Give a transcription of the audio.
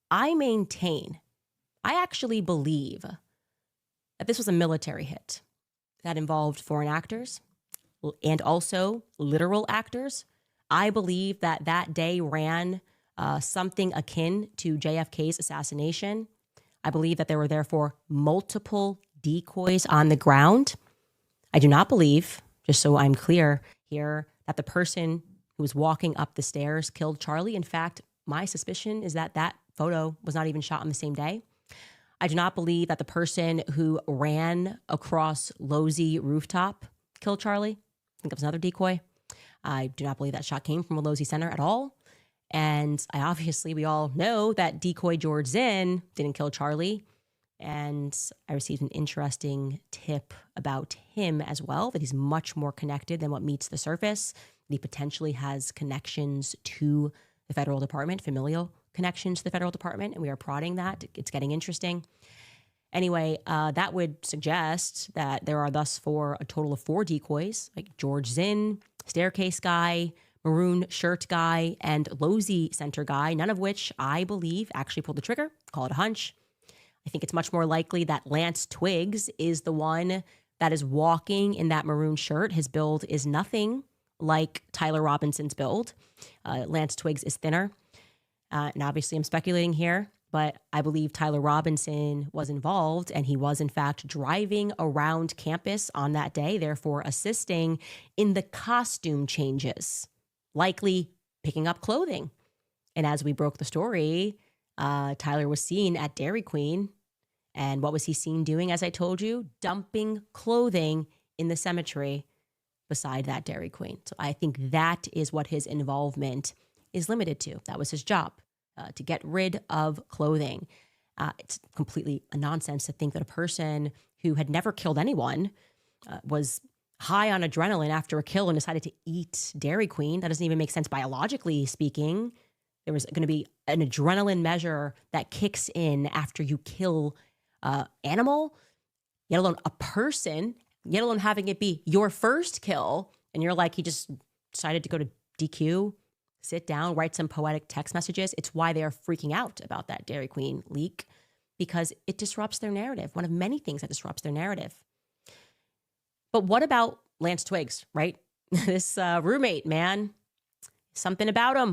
But I actually believe that this was a military hit that involved foreign actors and also literal actors. I believe that that day ran something akin to JFK's assassination. I believe that there were therefore multiple decoys on the ground. I do not believe, just so I'm clear here, that the person who was walking up the stairs killed Charlie. In fact, my suspicion is that that photo was not even shot on the same day. I do not believe that the person who ran across Losey rooftop killed Charlie. I think that was another decoy. I do not believe that shot came from a Losey Center at all. And we all know that decoy George Zinn didn't kill Charlie. And I received an interesting tip about him as well, that he's much more connected than what meets the surface. He potentially has connections to the federal department, familial connections to the federal department, and we are prodding that. It's getting interesting. Anyway, that would suggest that there are thus a total of 4 decoys, like George Zinn, staircase guy, maroon shirt guy, and Losey Center guy, none of which I believe actually pulled the trigger. Call it a hunch. I think it's much more likely that Lance Twiggs is the one that is walking in that maroon shirt. His build is nothing like Tyler Robinson's build. Lance Twiggs is thinner. And obviously I'm speculating here, but I believe Tyler Robinson was involved, and he was in fact driving around campus on that day, therefore assisting in the costume changes, likely picking up clothing. And as we broke the story, Tyler was seen at Dairy Queen. And what was he seen doing, as I told you? Dumping clothing in the cemetery beside that Dairy Queen. So I think that is what his involvement is limited to. That was his job, to get rid of clothing. It's completely a nonsense to think that a person who had never killed anyone was high on adrenaline after a kill and decided to eat Dairy Queen. That doesn't even make sense biologically speaking. There was going to be an adrenaline measure that kicks in after you kill animal, yet alone a person, yet alone having it be your first kill. And you're like, he just decided to go to DQ, sit down, write some poetic text messages. It's why they are freaking out about that Dairy Queen leak, because it disrupts their narrative. One of many things that disrupts their narrative. But what about Lance Twiggs, right? This roommate, man, something about him.